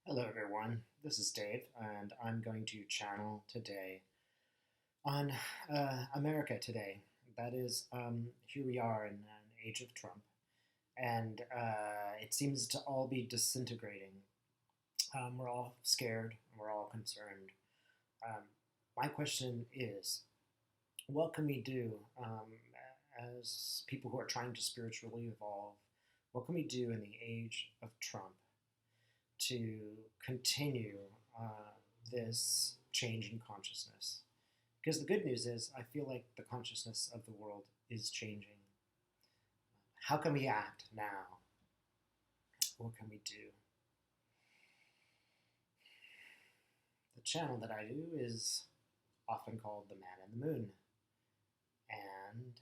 Hello, everyone. This is Dave, and I'm going to channel today on America today. That is, here we are in an age of Trump, and it seems to all be disintegrating. We're all scared, we're all concerned. Um, my question is, what can we do as people who are trying to spiritually evolve? What can we do in the age of Trump to continue uh, this change in consciousness? Because the good news is, I feel like the consciousness of the world is changing. How can we act now? What can we do? The channel that I do is often called The Man in the Moon. And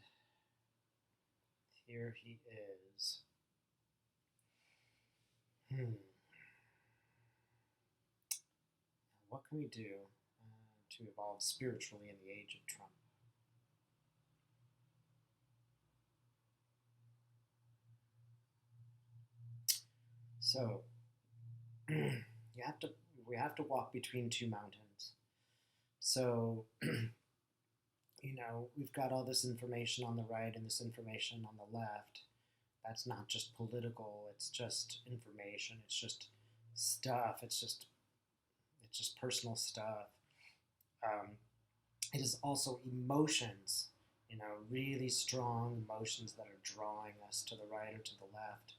here he is. What can we do to evolve spiritually in the age of Trump? So, you have to we have to walk between two mountains. So, we've got all this information on the right and this information on the left. That's not just political, it's just information, it's just stuff, it's just personal stuff. Um, it is also emotions, really strong emotions that are drawing us to the right or to the left.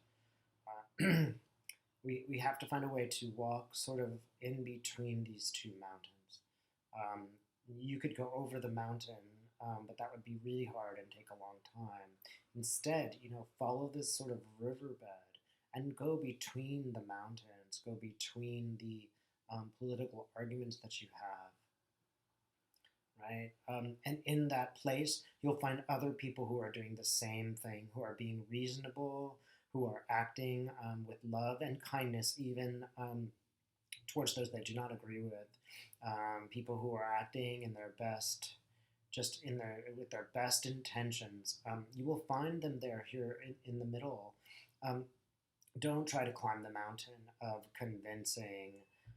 We have to find a way to walk sort of in between these two mountains. Um, you could go over the mountain, but that would be really hard and take a long time. Instead, follow this sort of riverbed and go between the mountains, go between the political arguments that you have, right? And in that place, you'll find other people who are doing the same thing, who are being reasonable, who are acting with love and kindness, even towards those they do not agree with. People who are acting in their best, just in their with their best intentions. You will find them there here in the middle. Um, don't try to climb the mountain of convincing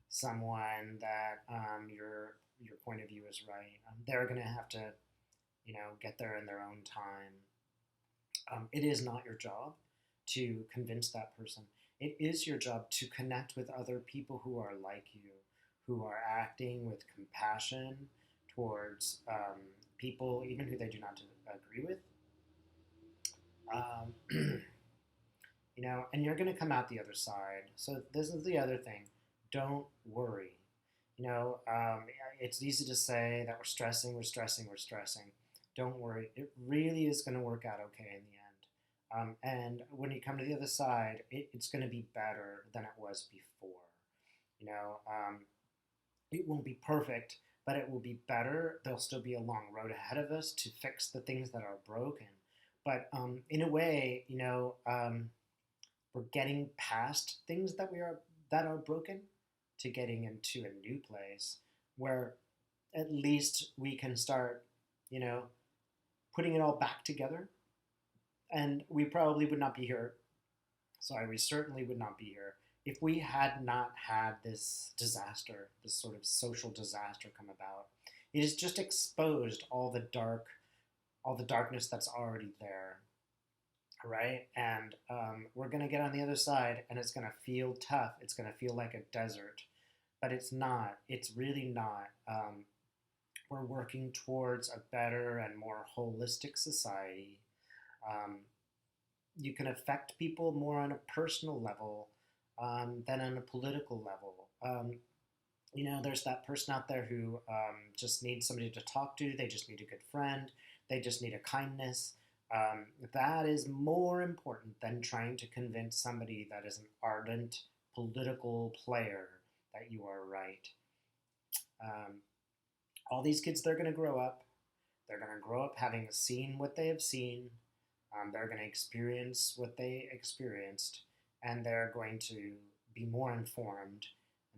someone that your point of view is right. They're going to have to, get there in their own time. It is not your job to convince that person. It is your job to connect with other people who are like you, who are acting with compassion towards people, even who they do not agree with. Um, and you're going to come out the other side. So this is the other thing. Don't worry. It's easy to say that we're stressing, we're stressing, we're stressing. Don't worry. It really is going to work out okay in the end. And when you come to the other side, it's going to be better than it was before. You know, um, it won't be perfect, but it will be better. There'll still be a long road ahead of us to fix the things that are broken. But in a way, we're getting past things that are broken to getting into a new place where at least we can start, you know, putting it all back together. And we probably would not be here. Sorry, we certainly would not be here if we had not had this disaster, this sort of social disaster come about. It has just exposed all the darkness that's already there, right? And we're going to get on the other side and it's going to feel tough. It's going to feel like a desert, but it's not. It's really not. We're working towards a better and more holistic society. Um, you can affect people more on a personal level than on a political level. There's that person out there who just needs somebody to talk to. They just need a good friend. They just need a kindness. That is more important than trying to convince somebody that is an ardent political player that you are right. Um, all these kids, they're going to grow up. They're going to grow up having seen what they have seen. They're going to experience what they experienced, and they're going to be more informed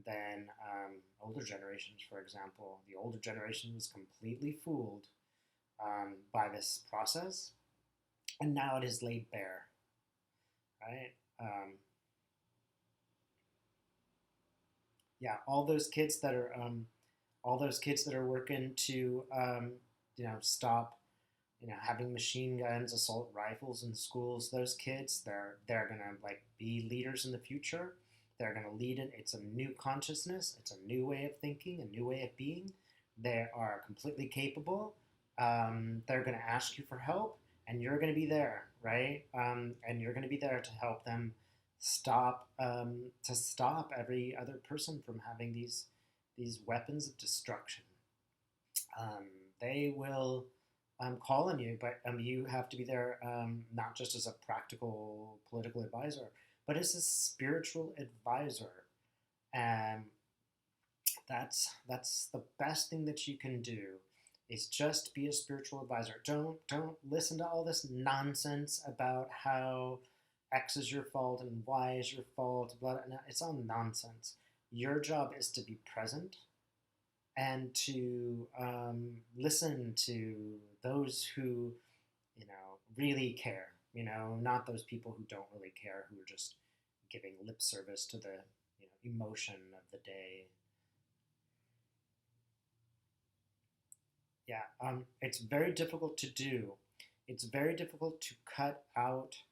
than older generations, for example. The older generation was completely fooled by this process, and now it is laid bare, right? Yeah, all those kids that are working to stop having machine guns, assault rifles in schools. Those kids, they're gonna like be leaders in the future. They're gonna lead it. It's a new consciousness. It's a new way of thinking, a new way of being. They are completely capable. They're gonna ask you for help, and you're gonna be there, right? And you're gonna be there to help them stop every other person from having these weapons of destruction. Um, they will call on you, but you have to be there not just as a practical political advisor, but as a spiritual advisor. And that's the best thing that you can do is just be a spiritual advisor. Don't listen to all this nonsense about how X is your fault and Y is your fault. Blah, blah. It's all nonsense. Your job is to be present and to listen to those who really care. Not those people who don't really care, who are just giving lip service to the emotion of the day. Yeah, it's very difficult to do. It's very difficult to cut out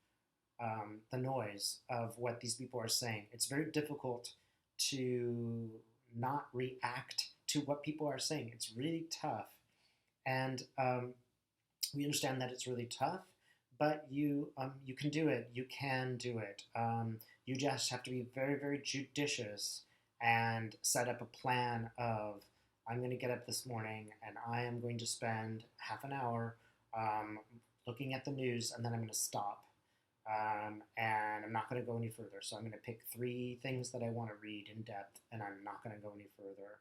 the noise of what these people are saying. It's very difficult to not react to what people are saying. It's really tough. And we understand that it's really tough, but you can do it. You can do it. You just have to be very, very judicious and set up a plan of I'm going to get up this morning and I am going to spend half an hour looking at the news, and then I'm going to stop. And I'm not going to go any further. So I'm going to pick 3 things that I want to read in depth, and I'm not going to go any further.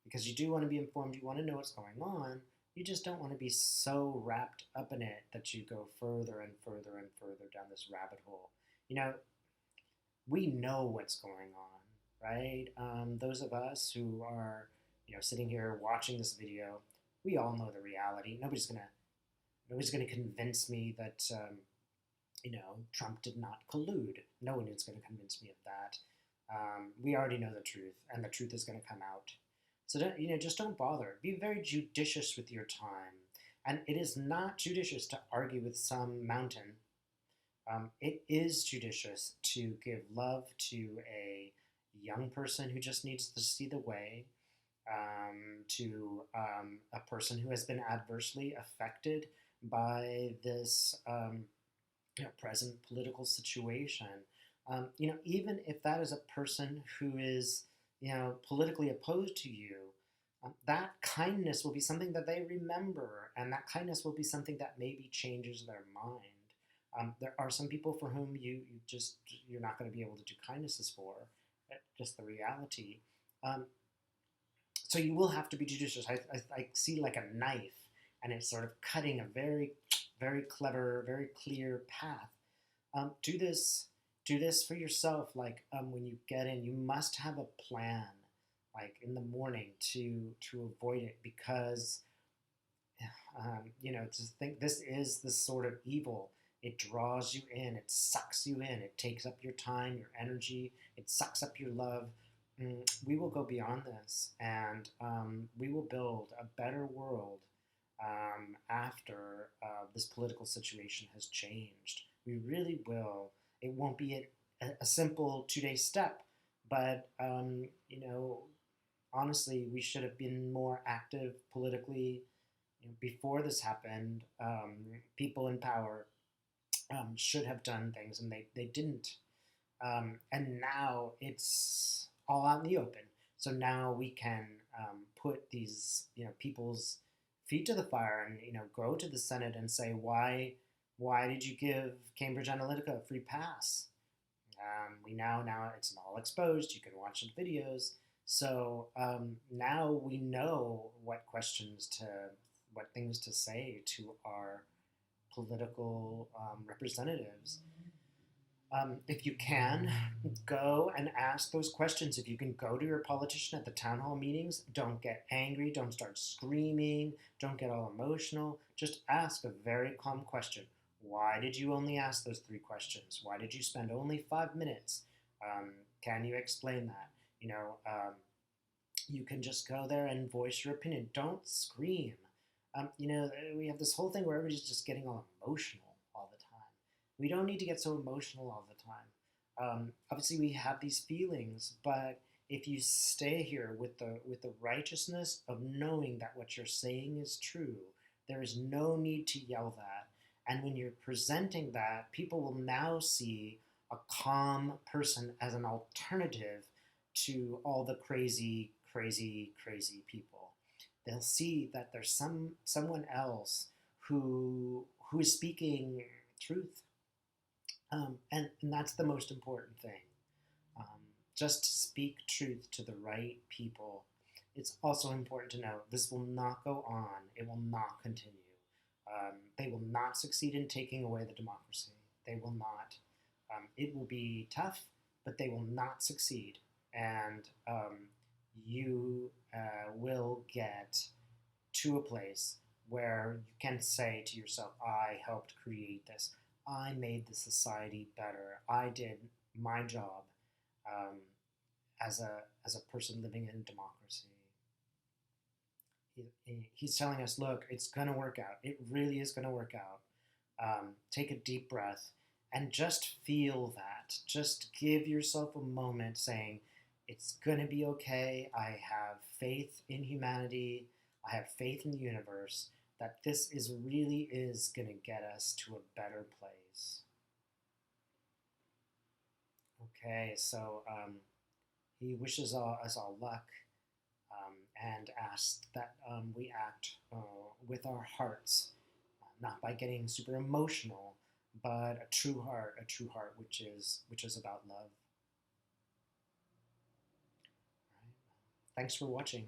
Because you do want to be informed, you want to know what's going on, you just don't want to be so wrapped up in it that you go further and further and further down this rabbit hole. We know what's going on, right? Those of us who are, sitting here watching this video, we all know the reality. Nobody's gonna convince me that Trump did not collude. No one is going to convince me of that. We already know the truth, and the truth is going to come out. So just don't bother. Be very judicious with your time. And it is not judicious to argue with some mountain. It is judicious to give love to a young person who just needs to see the way, to a person who has been adversely affected by this present political situation. Even if that is a person who is, politically opposed to you, that kindness will be something that they remember, and that kindness will be something that maybe changes their mind. There are some people for whom you're not going to be able to do kindnesses for, just the reality. So you will have to be judicious. I see like a knife, and it's sort of cutting a very, very clever, very clear path. Do this for yourself. Like when you get in, you must have a plan, like in the morning to avoid it, because to think this is this sort of evil. It draws you in. It sucks you in. It takes up your time, your energy. It sucks up your love. We will go beyond this, and we will build a better world after this political situation has changed. We really will. It won't be a simple 2-day step, but honestly, we should have been more active politically before this happened. People in power should have done things, and they didn't. And now it's all out in the open. So now we can put these people's feet to the fire, and go to the Senate and say, why did you give Cambridge Analytica a free pass? We now it's all exposed. You can watch the videos. So now we know what things to say to our political representatives. If you can, go and ask those questions. If you can go to your politician at the town hall meetings, don't get angry, don't start screaming, don't get all emotional. Just ask a very calm question. Why did you only ask those 3 questions? Why did you spend only 5 minutes? Can you explain that? You can just go there and voice your opinion. Don't scream. We have this whole thing where everybody's just getting all emotional all the time. We don't need to get so emotional all the time. Obviously, we have these feelings, but if you stay here with the righteousness of knowing that what you're saying is true, there is no need to yell that. And when you're presenting that, people will now see a calm person as an alternative to all the crazy, crazy, crazy people. They'll see that there's someone else who is speaking truth, and that's the most important thing. Um, just speak truth to the right people. It's also important to know this will not go on. It will not continue. They will not succeed in taking away the democracy. They will not. It will be tough, but they will not succeed. And you will get to a place where you can say to yourself, I helped create this. I made the society better. I did my job um, as a person living in democracy. He's telling us, look, it's going to work out. It really is going to work out. Take a deep breath and just feel that. Just give yourself a moment saying, it's going to be okay. I have faith in humanity. I have faith in the universe that this is really is going to get us to a better place. Okay, so he wishes us all luck, and asks that we act with our hearts, not by getting super emotional, but a true heart, which is about love. All right. Thanks for watching.